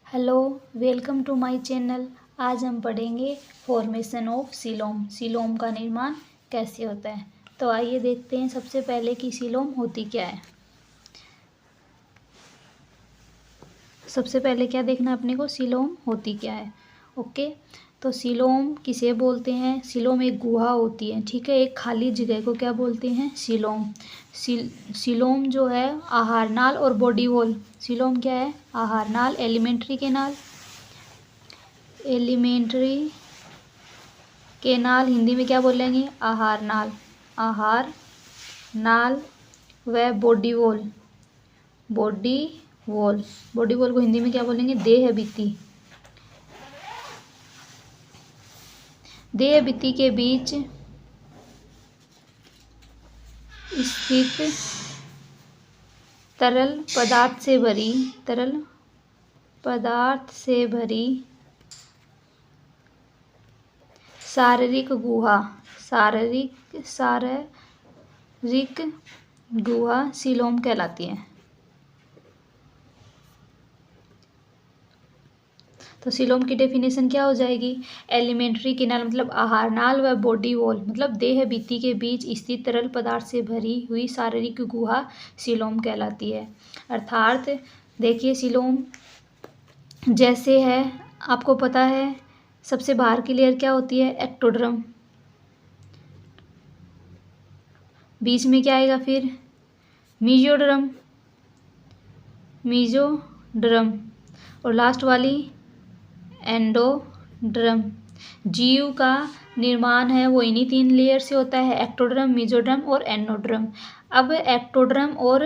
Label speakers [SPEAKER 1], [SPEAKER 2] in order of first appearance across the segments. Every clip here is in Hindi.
[SPEAKER 1] Hello, welcome to my channel. आज हम पढ़ेंगे फॉर्मेशन ऑफ सीलोम। सीलोम का निर्माण कैसे होता है। तो आइए देखते हैं सबसे पहले कि सीलोम होती क्या है। सबसे पहले क्या देखना है अपने को, सीलोम होती क्या है। ओके, तो सीलोम किसे बोलते हैं। सीलोम एक गुहा होती है, ठीक है। एक खाली जगह को क्या बोलते हैं, सीलोम। सीलोम जो है आहार नाल और बॉडी वॉल। सीलोम क्या है, आहार नाल, alimentary canal. Alimentary canal Hindi में क्या बोलेंगे, आहार नाल। आहार नाल व body wall. Body wall, body wall को हिंदी में क्या बोलेंगे, देह भित्ति। देह भित्ति के बीच स्थित तरल पदार्थ से भरी, तरल पदार्थ से भरी शारीरिक गुहा, शारीरिक गुहा सीलोम कहलाती है। तो सीलोम की डेफिनेशन क्या हो जाएगी, एलिमेंट्री केनाल मतलब आहार नाल व बॉडी वॉल मतलब देह भित्ति के बीच स्थित तरल पदार्थ से भरी हुई शारीरिक गुहा सीलोम कहलाती है। अर्थात देखिए, सीलोम जैसे है, आपको पता है सबसे बाहर की लेयर क्या होती है, एक्टोडर्म। बीच में क्या आएगा फिर, मीजोडर्म, मीजोडर्म, और लास्ट वाली एंडोड्रम। जीव का निर्माण है वो इन्हीं तीन लेयर से होता है, एक्टोड्रम, मीजोड्रम और एंडोड्रम। अब एक्टोड्रम और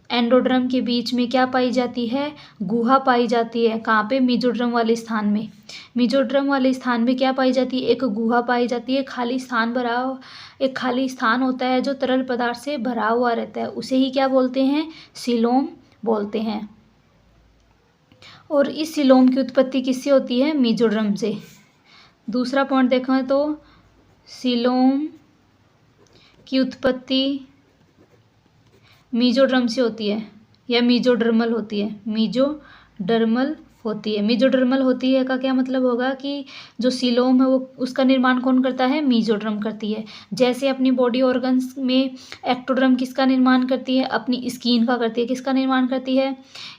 [SPEAKER 1] एंडोड्रम के बीच में क्या पाई जाती है, गुहा पाई जाती है। कहाँ पे, मीजोड्रम वाले स्थान में। मीजोड्रम वाले स्थान में क्या पाई जाती है, एक गुहा पाई जाती है। खाली स्थान भरा, एक खाली स्थान होता है जो तरल पदार्थ से भरा हुआ रहता है, उसे ही क्या बोलते हैं, सीलोम बोलते हैं। और इस सीलोम की उत्पत्ति किससे होती है, मीजोड्रम से। दूसरा पॉइंट देखें तो सीलोम की उत्पत्ति मीजोड्रम से होती है या मीजोडर्मल होती है। मीजोडर्मल होती है। मीजोडर्मल होती है का क्या मतलब होगा कि जो सीलोम है वो उसका निर्माण कौन करता है, मीजोड्रम करती है। जैसे अपनी बॉडी ऑर्गन्स में एक्टोड्रम किसका निर्माण करती है, अपनी स्किन का करती है। किसका निर्माण करती है,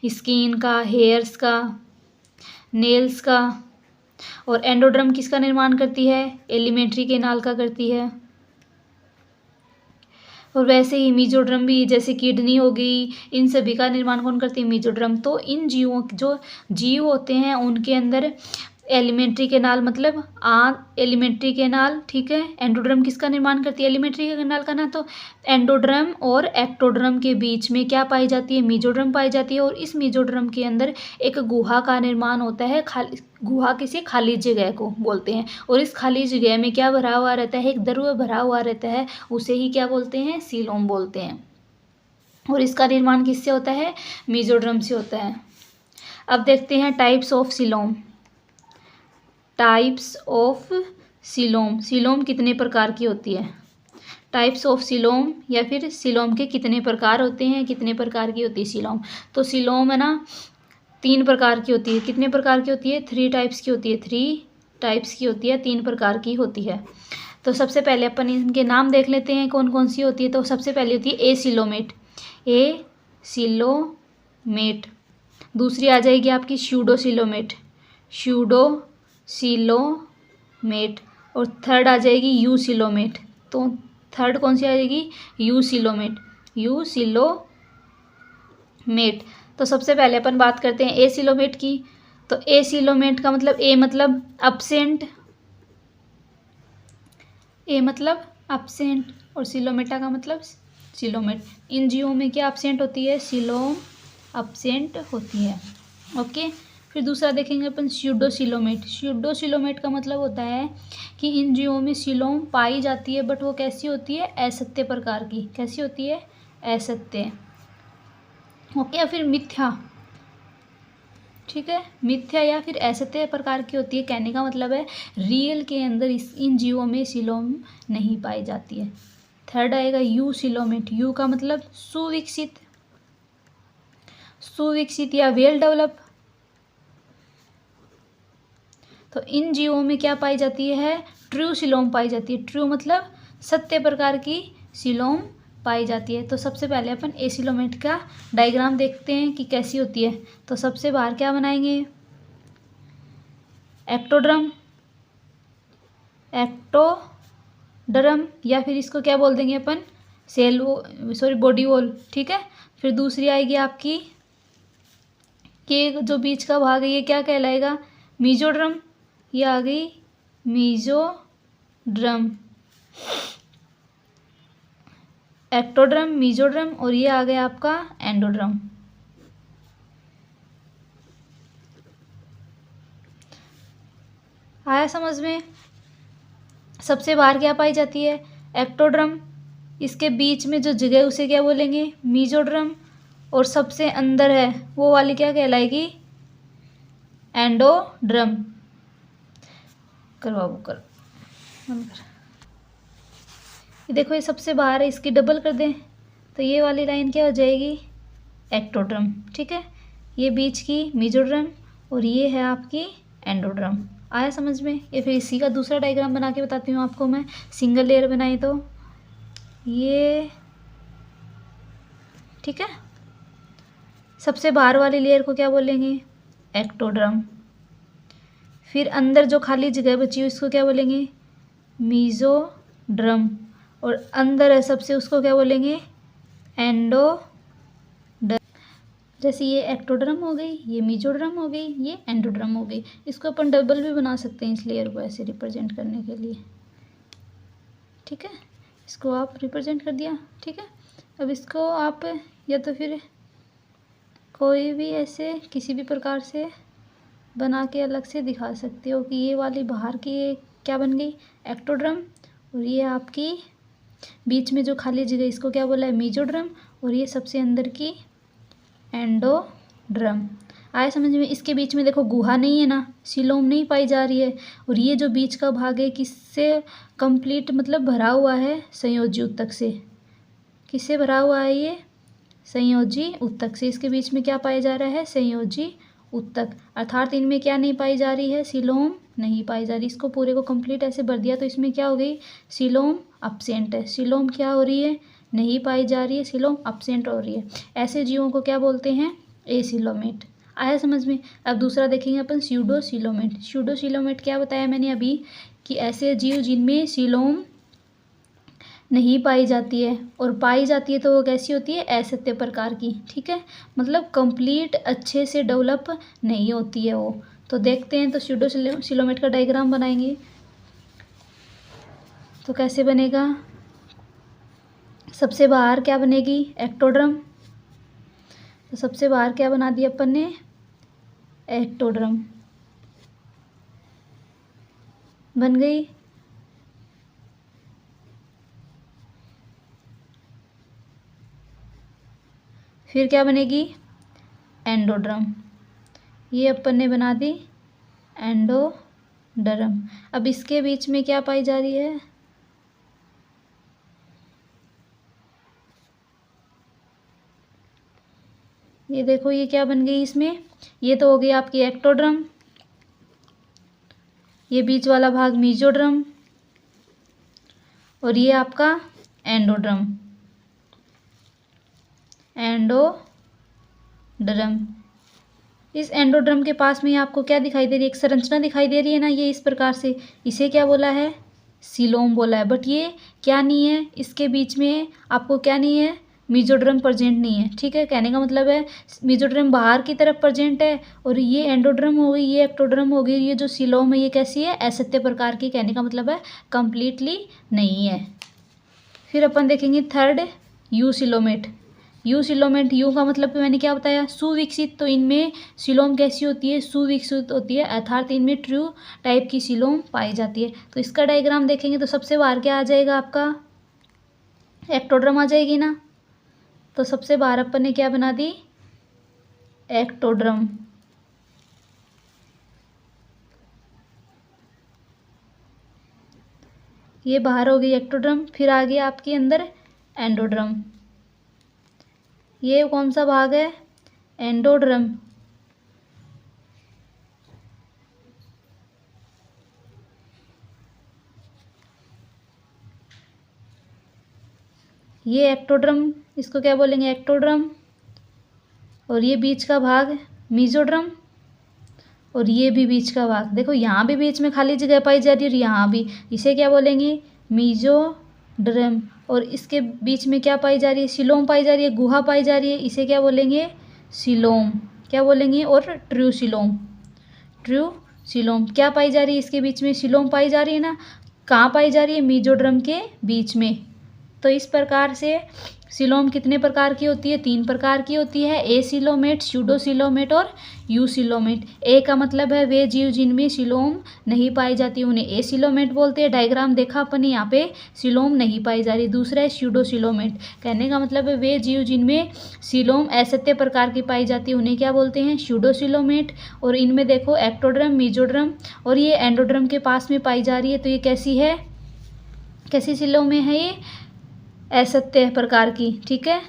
[SPEAKER 1] स्किन का, हेयर्स का, नेल्स का। और एंडोड्रम किसका निर्माण करती है, एलिमेंट्री केनाल का करती है। और वैसे ही मीजोड्रम भी, जैसे किडनी हो गई, इन सभी का निर्माण कौन करती है, मीजोड्रम। तो इन जीवों, जो जीव होते हैं उनके अंदर एलिमेंट्री केनाल मतलब एलिमेंट्री केनाल, ठीक है। एंडोड्रम किसका निर्माण करती है, एलिमेंट्री केनाल का ना। तो एंडोड्रम और एक्टोड्रम के बीच में क्या पाई जाती है, मीजोड्रम पाई जाती है। और इस मीजोड्रम के अंदर एक गुहा का निर्माण होता है। खाली गुहा किसी खाली जगह को बोलते हैं। और इस खाली जगह में क्या भरा हुआ रहता है, एक द्रव भरा हुआ रहता है, उसे ही क्या बोलते हैं, सीलोम बोलते हैं। और इसका निर्माण किससे होता है, मीजोड्रम से होता है। अब देखते हैं types of coelom. Types of coelom, coelom कितने प्रकार की होती है। टाइप्स ऑफ सीलोम या फिर सीलोम के कितने प्रकार होते हैं, कितने प्रकार की होती है सीलोम। तो सीलोम है ना, 3 प्रकार की होती है। कितने प्रकार की होती है, 3 टाइप्स की होती है। 3 टाइप्स की होती है, 3 प्रकार की होती है। तो सबसे पहले अपन इनके नाम देख लेते हैं कौन कौन सी होती है। तो सबसे पहले होती है ए सीलोमेट। ए सीलोमेट। दूसरी आ जाएगी आपकी स्यूडो सीलोमेट, स्यूडो सीलोमेट। और थर्ड आ जाएगी यू सीलोमेट। तो थर्ड कौन सी आ जाएगी, यू सीलोमेट, यू सीलोमेट। तो सबसे पहले अपन बात करते हैं ए सीलोमेट की। तो ए सीलोमेट का मतलब, ए मतलब अब्सेंट, ए मतलब अब्सेंट, और सीलोमेटा का मतलब सीलोमेट। इन जीवों में क्या अब्सेंट होती है, सीलोम अब्सेंट होती है। ओके, फिर दूसरा देखेंगे अपन स्यूडो सीलोमेट। स्यूडो सीलोमेट का मतलब होता है कि इन जीवों में सीलोम पाई जाती है, बट वो कैसी होती है, असत्य प्रकार की। कैसी होती है, असत्य। ओके, या फिर मिथ्या, ठीक है, मिथ्या या फिर असत्य प्रकार की होती है। कहने का मतलब है रियल के अंदर इन जीवों में सीलोम नहीं पाई जाती है। थर्ड आएगा यू सीलोमेट। यू का मतलब सुविकसित, सुविकसित या वेल डेवलप। तो इन जीवों में क्या पाई जाती है? ट्रू सीलोम पाई जाती है। ट्रू मतलब सत्य प्रकार की सीलोम पाई जाती है। तो सबसे पहले अपन एसिलोमेट का डायग्राम देखते हैं कि कैसी होती है। तो सबसे बाहर क्या बनाएंगे? एक्टोड्रम, एक्टोडर्म, या फिर इसको क्या बोल देंगे अपन? Cell body wall. ठीक है। फिर दूसरी आएगी आपकी कि जो बीच का भाग है ये क्या कहलाएगा? मीजोड्रम। ये आ गई मीजोड्रम, एक्टोड्रम, मीजोड्रम, और ये आ गया आपका एंडोड्रम। आया समझ में? सबसे बाहर क्या पाई जाती है? एक्टोड्रम। इसके बीच में जो जगह है उसे क्या बोलेंगे? मीजोड्रम। और सबसे अंदर है वो वाली क्या कहलाएगी? एंडोड्रम। कर बाबू कर, बंद कर। ये देखो, ये सबसे बाहर है, इसकी डबल कर दें तो ये वाली लाइन क्या हो जाएगी? एक्टोड्रम। ठीक है। ये बीच की मीजोड्रम और ये है आपकी एंडोड्रम। आया समझ में? ये फिर इसी का दूसरा डायग्राम बना के बताती हूँ आपको मैं। सिंगल लेयर बनाई तो ये, ठीक है। सबसे बाहर वाली लेयर को क्या बोलेंगे? एक्टोड्रम। फिर अंदर जो खाली जगह बची है उसको क्या बोलेंगे? मीजोड्रम। और अंदर है सबसे, उसको क्या बोलेंगे? एंडोड्रम। जैसे ये एक्टोड्रम हो गई, ये मीजोड्रम हो गई, ये एंडोड्रम हो गई। इसको अपन डबल भी बना सकते हैं इस लेयर को ऐसे रिप्रेजेंट करने के लिए। ठीक है। इसको आप रिप्रेजेंट कर दिया। ठीक है। अब इसको आप या तो फिर कोई भी ऐसे किसी भी प्रकार से बना के अलग से दिखा सकते हो कि ये वाली बाहर की ये क्या बन गई? एक्टोड्रम। और ये आपकी बीच में जो खाली जगह इसको क्या बोला है? मीजोड्रम। और ये सबसे अंदर की एंडोड्रम। आया समझ में? इसके बीच में देखो गुहा नहीं है ना, सीलोम नहीं पाई जा रही है। और ये जो बीच का भाग है किससे कंप्लीट मतलब भरा हुआ है? संयोजी ऊतक से। किससे भरा हुआ है ये? संयोजी ऊतक से। इसके बीच में क्या पाया जा रहा है? संयोजी ऊतक। अर्थात इनमें क्या नहीं पाई जा रही है? सीलोम नहीं पाई जा रही। इसको पूरे को कंप्लीट ऐसे भर दिया तो इसमें क्या हो गई? सीलोम अब्सेंट है। सीलोम क्या हो रही है? नहीं पाई जा रही है, सीलोम अब्सेंट हो रही है। ऐसे जीवों को क्या बोलते हैं? एसिलोमेट। आया समझ में? अब दूसरा देखेंगे अपन स्यूडोसीलोमेट। स्यूडोसीलोमेट क्या बताया मैंने अभी कि ऐसे जीव जिनमें सीलोम नहीं पाई जाती है, और पाई जाती है तो वो कैसी होती है? असत्य प्रकार की। ठीक है। मतलब कंप्लीट अच्छे से डेवलप नहीं होती है वो। तो देखते हैं, तो स्यूडोसीलोमेट का डायग्राम बनाएंगे तो कैसे बनेगा? सबसे बाहर क्या बनेगी? एक्टोड्रम। तो सबसे बाहर क्या बना दिया अपन ने? एक्टोड्रम बन गई। फिर क्या बनेगी? एंडोड्रम। ये अपन ने बना दी एंडोड्रम। अब इसके बीच में क्या पाई जा रही है? ये देखो, ये क्या बन गई इसमें? ये तो हो गई आपकी एक्टोड्रम। ये बीच वाला भाग मीजोड्रम। और ये आपका एंडोड्रम। एंडोड्रम। इस एंडोड्रम के पास में आपको क्या दिखाई दे रही है? एक संरचना दिखाई दे रही है ना, ये इस प्रकार से। इसे क्या बोला है? सीलोम बोला है। बट ये क्या नहीं है? इसके बीच में आपको क्या नहीं है? मीजोड्रम प्रेजेंट नहीं है। ठीक है। कहने का मतलब है मीजोड्रम बाहर की तरफ प्रेजेंट है, और ये एंडोड्रम हो गई, ये एक्टोड्रम हो गई, ये जो सीलोम है ये कैसी है? असत्य प्रकार की। कहने का मतलब है कंप्लीटली नहीं है। फिर अपन देखेंगे थर्ड, यूसिलोमेट। यूसिलोमेट, यू का मतलब मैंने क्या बताया? सुविकसित। तो इनमें सीलोम कैसी होती है? सुविकसित होती है, अर्थात इनमें ट्रू टाइप की सीलोम पाई जाती है। तो इसका डायग्राम देखेंगे तो सबसे बाहर क्या आ जाएगा आपका? एक्टोड्रम आ जाएगी ना। तो सबसे बाहर अपन ने क्या बना दी? एक्टोड्रम। ये बाहर हो गई एक्टोड्रम। फिर आ गया आपके अंदर एंडोड्रम। ये कौन सा भाग है? एंडोड्रम। ये एक्टोड्रम, इसको क्या बोलेंगे, एक्टोड्रम। और ये बीच का भाग मीजोड्रम, और ये भी बीच का भाग, देखो यहाँ भी बीच में खाली जगह पाई जा रही है और यहाँ भी, इसे क्या बोलेंगे, मीजोड्रम। और इसके बीच में क्या पाई जा रही है, सिलोम पाई जा रही है, गुहा पाई जा रही है, इसे क्या बोलेंगे, सिलोम। क्या बोलेंगे, और ट्रू सिलोम, ट्रू सिलोम क्या पाई जा रही है, इसके बीच में सिलोम पाई जा रही है ना। कहाँ पाई जा रही है, मीजोड्रम के बीच में। तो इस प्रकार से सिलोम कितने प्रकार की होती है, 3 प्रकार की होती है, ए सिलोमेट, स्यूडोसिलोमेट और यूसिलोमेट। ए का मतलब है वे जीव जिनमें सिलोम नहीं पाई जाती उन्हें ए सिलोमेट बोलते हैं। डायग्राम देखा अपन ने, यहाँ पे सिलोम नहीं पाई जा रही। दूसरा है स्यूडोसिलोमेट, कहने का मतलब है वे जीव जिनमें सिलोम असत्य प्रकार की पाई जाती है उन्हें क्या बोलते हैं, स्यूडोसिलोमेट। और इनमें देखो एक्टोड्रम, मीजोड्रम और ये एंडोड्रम के पास में पाई जा रही है, तो ये कैसी है, कैसी सिलोम में है, ये असत्य प्रकार की, ठीक है।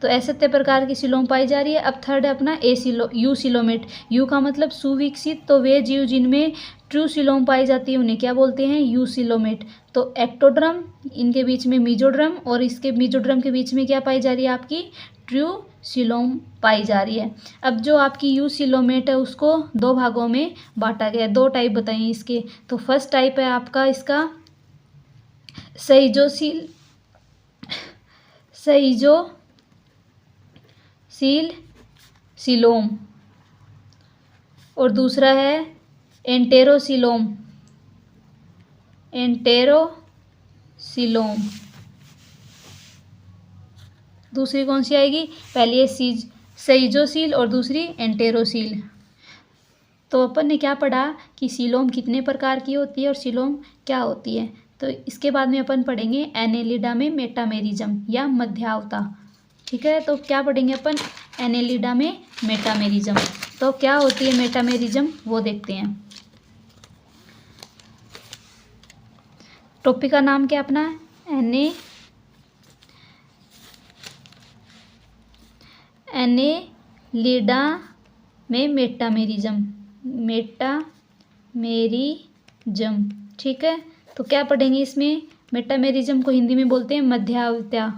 [SPEAKER 1] तो असत्य प्रकार की सिलोम पाई जा रही है। अब थर्ड है अपना यू सिलोमेट। यू का मतलब सुविकसित, तो वे जीव जिनमें ट्रू सिलोम पाई जाती है उन्हें क्या बोलते हैं, यू सिलोमेट। तो एक्टोड्रम, इनके बीच में मीजोड्रम और इसके मीजोड्रम के बीच में क्या पाई जा रही है, आपकी ट्रू सिलोम पाई जा रही है। अब जो आपकी यू सिलोमेट है उसको 2 भागों में बांटा गया है, 2 टाइप बताइए इसके। तो फर्स्ट टाइप है आपका इसका सईजोसील सिलोम, और दूसरा है एंटेरोसिलोम, दूसरी कौन सी आएगी, पहली है सईजोसील और दूसरी एंटेरोसील। तो अपन ने क्या पढ़ा कि सिलोम कितने प्रकार की होती है और सिलोम क्या होती है। तो इसके बाद में अपन पढ़ेंगे एनेलिडा में मेटामेरिज्म या मध्यावता, ठीक है। तो क्या पढ़ेंगे अपन, एनेलिडा में मेटामेरिज्म। तो क्या होती है मेटामेरिज्म वो देखते हैं। टॉपिक का नाम क्या अपना, एनेलिडा में मेटामेरिज्म, ठीक है। तो क्या पढ़ेंगे इसमें, मेटामेरिज्म को हिंदी में बोलते हैं मध्यावता,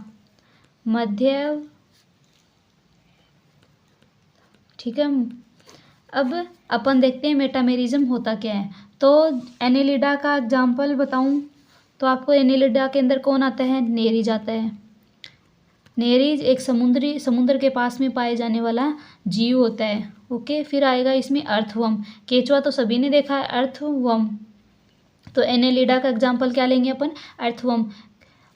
[SPEAKER 1] ठीक है। अब अपन देखते हैं मेटामेरिज्म होता क्या है। तो एनेलिडा का एग्जाम्पल बताऊं तो आपको एनेलिडा के अंदर कौन आता है, नेरिज आता है। नेरिज एक समुद्र के पास में पाए जाने वाला जीव होता है, ओके। फिर आएगा इसमें अर्थवर्म, केचुआ तो सभी ने देखा है, अर्थवर्म। तो एनेलिडा का एग्जाम्पल क्या लेंगे अपन, अर्थवर्म।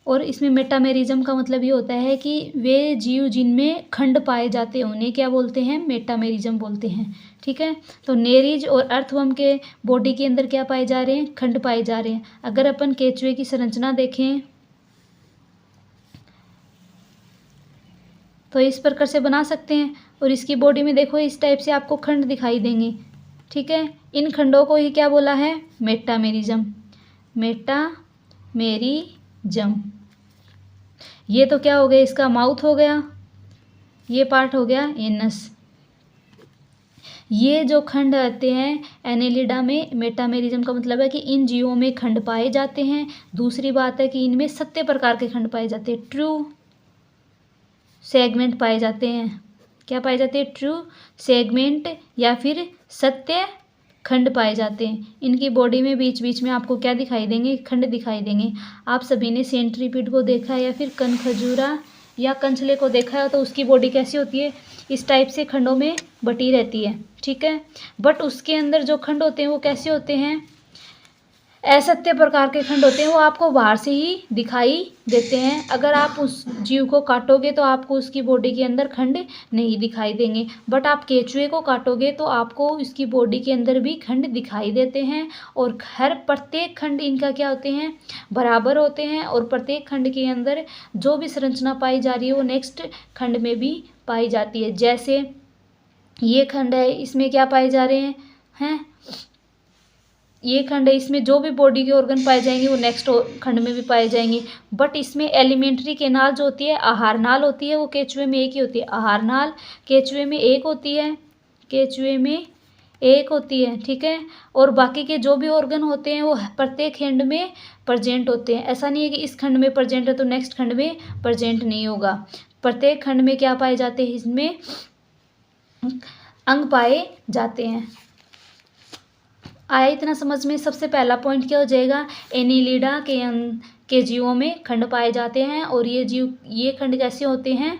[SPEAKER 1] और इसमें मेटामेरिज्म का मतलब ये होता है कि वे जीव जिनमें खंड पाए जाते हैं उन्हें क्या बोलते हैं, मेटामेरिज्म बोलते हैं, ठीक है। तो नेरिज और अर्थवर्म के बॉडी के अंदर क्या पाए जा रहे हैं, खंड पाए जा रहे हैं। अगर अपन केचुए की संरचना देखें तो इस प्रकार से बना सकते हैं, और इसकी बॉडी में देखो इस टाइप से आपको खंड दिखाई देंगे, ठीक है। इन खंडों को ही क्या बोला है, मेटामेरिज्म। ये तो क्या हो गया, इसका माउथ हो गया, ये पार्ट हो गया एनस। ये जो खंड आते हैं एनेलिडा में, मेटामेरिज्म का मतलब है कि इन जीवों में खंड पाए जाते हैं। दूसरी बात है कि इनमें सत्य प्रकार के खंड पाए जाते हैं, ट्रू सेगमेंट पाए जाते हैं। क्या पाए जाते हैं, ट्रू सेगमेंट या फिर सत्य खंड पाए जाते हैं। इनकी बॉडी में बीच बीच में आपको क्या दिखाई देंगे, खंड दिखाई देंगे। आप सभी ने सेंट्रीपीड को देखा है या फिर कनखजूरा या कंछले को देखा है, तो उसकी बॉडी कैसी होती है, इस टाइप से खंडों में बटी रहती है, ठीक है। बट उसके अंदर जो खंड होते हैं वो कैसे होते हैं, असत्य प्रकार के खंड होते हैं, वो आपको बाहर से ही दिखाई देते हैं। अगर आप उस जीव को काटोगे तो आपको उसकी बॉडी के अंदर खंड नहीं दिखाई देंगे। बट आप केचुए को काटोगे तो आपको इसकी बॉडी के अंदर भी खंड दिखाई देते हैं, और हर प्रत्येक खंड इनका क्या होते हैं, बराबर होते हैं। और प्रत्येक खंड के अंदर जो भी संरचना पाई जा रही है वो नेक्स्ट खंड में भी पाई जाती है। जैसे ये खंड है, इसमें क्या पाए जा रहे हैं, ये खंड है, इसमें जो भी बॉडी के ऑर्गन पाए जाएंगे वो नेक्स्ट खंड में भी पाए जाएंगे। बट इसमें एलिमेंट्री केनाल जो होती है, आहार नाल होती है, वो केचुए में एक ही होती है। आहार नाल केचुए में एक होती है, केचुए में एक होती है, ठीक है। और बाकी के जो भी ऑर्गन होते हैं वो प्रत्येक खंड में प्रेजेंट होते हैं। ऐसा नहीं है कि इस खंड में प्रेजेंट है तो नेक्स्ट खंड में प्रेजेंट नहीं होगा। प्रत्येक खंड में क्या पाए जाते हैं, इसमें अंग पाए जाते हैं। आया इतना समझ में। सबसे पहला पॉइंट क्या हो जाएगा, एनिलिडा के जीवों में खंड पाए जाते हैं और ये खंड कैसे होते हैं,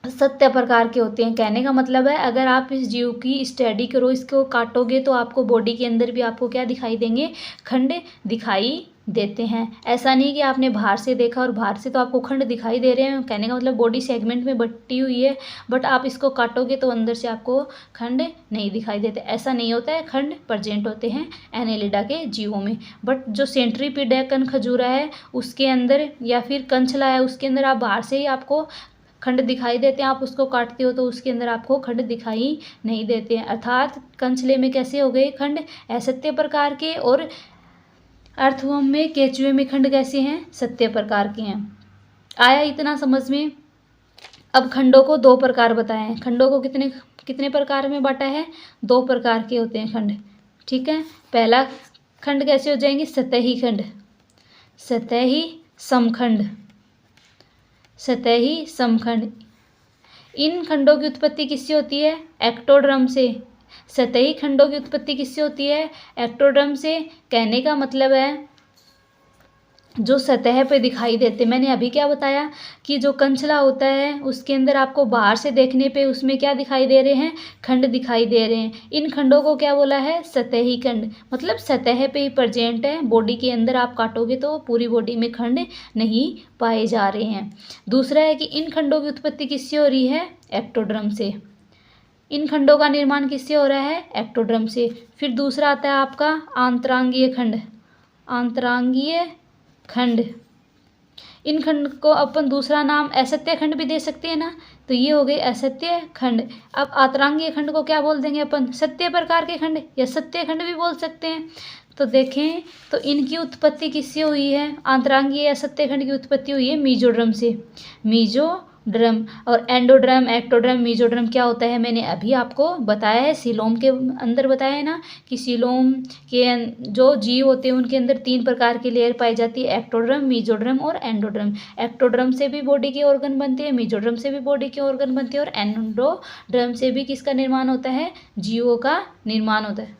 [SPEAKER 1] सत्य प्रकार के होते हैं। कहने का मतलब है अगर आप इस जीव की स्टडी करो, इसको काटोगे तो आपको बॉडी के अंदर भी आपको क्या दिखाई देंगे, खंड दिखाई देते हैं। ऐसा नहीं कि आपने बाहर से देखा और बाहर से तो आपको खंड दिखाई दे रहे हैं। कहने का मतलब बॉडी सेगमेंट में बटी हुई है, बट आप इसको काटोगे तो अंदर से आपको खंड नहीं दिखाई देते। ऐसा नहीं होता है, खंड प्रेजेंट होते हैं एनेलिडा के जीवों में। बट जो सेंट्रीपिड है, कनखजूरा है, उसके अंदर या फिर कंचला है, उसके अंदर आप बाहर से ही आपको खंड दिखाई देते हैं। आप उसको काटते हो तो उसके अंदर आपको खंड दिखाई नहीं देते हैं। अर्थात कंचले में कैसे हो गए खंड, असत्य प्रकार के, और अर्थवर्म में, केंचुए में खंड कैसे हैं, सत्य प्रकार के हैं। आया इतना समझ में। अब खंडों को दो प्रकार बताए हैं। खंडों को कितने कितने प्रकार में बांटा है, दो प्रकार के होते हैं खंड, ठीक है। पहला खंड कैसे हो जाएंगे, सतही खंड, सतही समखंड, सतही समखंड। इन खंडों की उत्पत्ति किससे होती है, एक्टोडर्म से। सतही खंडों की उत्पत्ति किससे होती है, एक्टोडर्म से। कहने का मतलब है जो सतह पे दिखाई देते। मैंने अभी क्या बताया कि जो कंचला होता है उसके अंदर आपको बाहर से देखने पे उसमें क्या दिखाई दे रहे हैं, खंड दिखाई दे रहे हैं। इन खंडों को क्या बोला है, सतही खंड, मतलब सतह पे ही प्रेजेंट है। बॉडी के अंदर आप काटोगे तो पूरी बॉडी में खंड नहीं पाए जा रहे हैं। दूसरा है कि इन खंडों की उत्पत्ति किससे हो रही है, एक्टोडर्म से। इन खंडों का निर्माण किससे हो रहा है, एक्टोडर्म से। फिर दूसरा आता है आपका आंतरांगीय खंड, आंतरांगीय खंड। इन खंड को अपन दूसरा नाम असत्य खंड भी दे सकते हैं ना, तो ये हो गए असत्य खंड। अब आंतरांगीय खंड को क्या बोल देंगे अपन, सत्य प्रकार के खंड या सत्य खंड भी बोल सकते हैं। तो देखें तो इनकी उत्पत्ति किससे हुई है, आंतरांगीय या सत्य खंड की उत्पत्ति हुई है मेसोडर्म से, मेसोडर्म। और एंडोडर्म, एक्टोडर्म, मेसोडर्म क्या होता है मैंने अभी आपको बताया है, सीलोम के अंदर बताया है ना कि सीलोम के जो जीव होते हैं उनके अंदर तीन प्रकार की लेयर पाई जाती है, एक्टोडर्म, मेसोडर्म और एंडोडर्म। एक्टोडर्म से भी बॉडी के ऑर्गन बनते हैं, मेसोडर्म से भी बॉडी के ऑर्गन बनते हैं, और एंडोडर्म से भी किसका निर्माण होता है, जीवों का निर्माण होता है।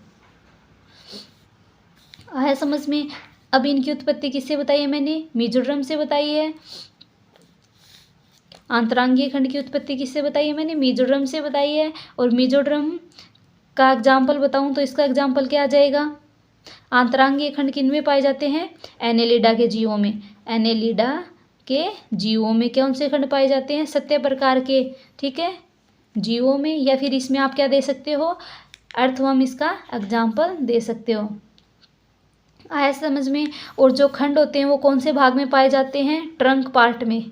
[SPEAKER 1] आया समझ में। अब इनकी उत्पत्ति किससे बताई है मैंने, मेसोडर्म से बताई है। आंतरांगीय खंड की उत्पत्ति किससे बताई है मैंने, मेसोडर्म से बताई है। और मेसोडर्म का एग्जाम्पल बताऊं तो इसका एग्जाम्पल क्या आ जाएगा, आंतरांगीय खंड किन में पाए जाते हैं, एनेलिडा के जीवों में। एनेलिडा के जीवों में कौन से खंड पाए जाते हैं, सत्य प्रकार के, ठीक है, जीवों में। या फिर इसमें आप क्या दे सकते हो, अर्थवर्म इसका एग्जाम्पल दे सकते हो। आया समझ में। और जो खंड होते हैं वो कौन से भाग में पाए जाते हैं, ट्रंक पार्ट में।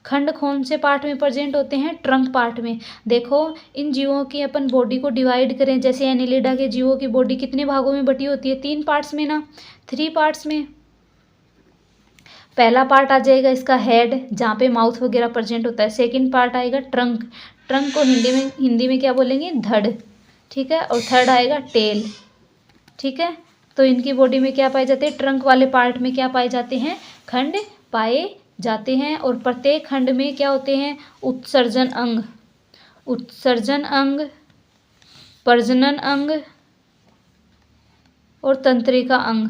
[SPEAKER 1] खंड कौन से पार्ट में प्रेजेंट होते हैं, ट्रंक पार्ट में। देखो इन जीवों की अपन बॉडी को डिवाइड करें, जैसे एनिलिडा के जीवों की बॉडी कितने भागों में बटी होती है, तीन पार्ट्स में ना, 3 पार्ट्स में। पहला पार्ट आ जाएगा इसका हेड, जहाँ पे माउथ वगैरह प्रेजेंट होता है। सेकंड पार्ट आएगा ट्रंक, ट्रंक को हिंदी में क्या बोलेंगे, धड़, ठीक है। और थर्ड आएगा टेल, ठीक है। तो इनकी बॉडी में क्या पाए जाते हैं, ट्रंक वाले पार्ट में क्या पाए जाते हैं, खंड पाए जाते हैं। और प्रत्येक खंड में क्या होते हैं, उत्सर्जन अंग, उत्सर्जन अंग, प्रजनन अंग और तंत्रिका अंग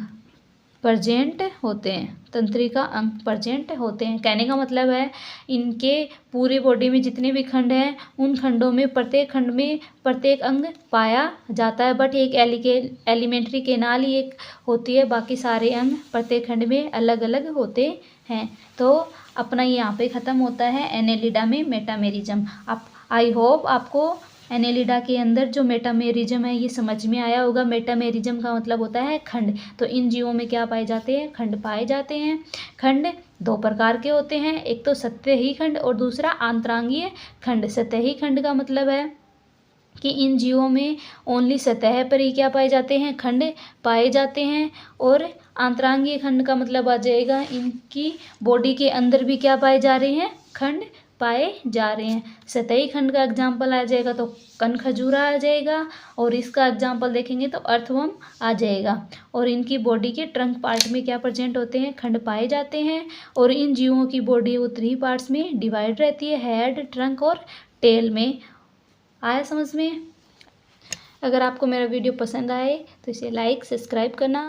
[SPEAKER 1] प्रेजेंट होते हैं, तंत्रिका अंग प्रेजेंट होते हैं। कहने का मतलब है इनके पूरी बॉडी में जितने भी खंड हैं उन खंडों में प्रत्येक खंड में प्रत्येक अंग पाया जाता है। बट एक एलिमेंट्री केनाल ही एक होती है, बाकी सारे अंग प्रत्येक खंड में अलग अलग होते हैं। तो अपना ये यहाँ पे ख़त्म होता है एनेलिडा में मेटामेरिज्म। आप आई होप आपको एनेलिडा के अंदर जो मेटामेरिज्म है ये समझ में आया होगा। मेटामेरिज्म का मतलब होता है खंड। तो इन जीवों में क्या पाए जाते हैं, खंड पाए जाते हैं। खंड दो प्रकार के होते हैं, एक तो सतही खंड और दूसरा आंतरांगीय खंड। सतही खंड का मतलब है कि इन जीवों में ओनली सतह पर ही क्या पाए जाते हैं, खंड पाए जाते हैं। और आंतरांगीय खंड का मतलब आ जाएगा इनकी बॉडी के अंदर भी क्या पाए जा रहे हैं, खंड पाए जा रहे हैं। सतही खंड का एग्जाम्पल आ जाएगा तो कनखजूरा आ जाएगा, और इसका एग्जाम्पल देखेंगे तो अर्थवर्म आ जाएगा। और इनकी बॉडी के ट्रंक पार्ट में क्या प्रेजेंट होते हैं, खंड पाए जाते हैं। और इन जीवों की बॉडी वो 3 पार्ट्स में डिवाइड रहती है, हेड, ट्रंक और टेल में। आया समझ में? अगर आपको मेरा वीडियो पसंद आए तो इसे लाइक सब्सक्राइब करना।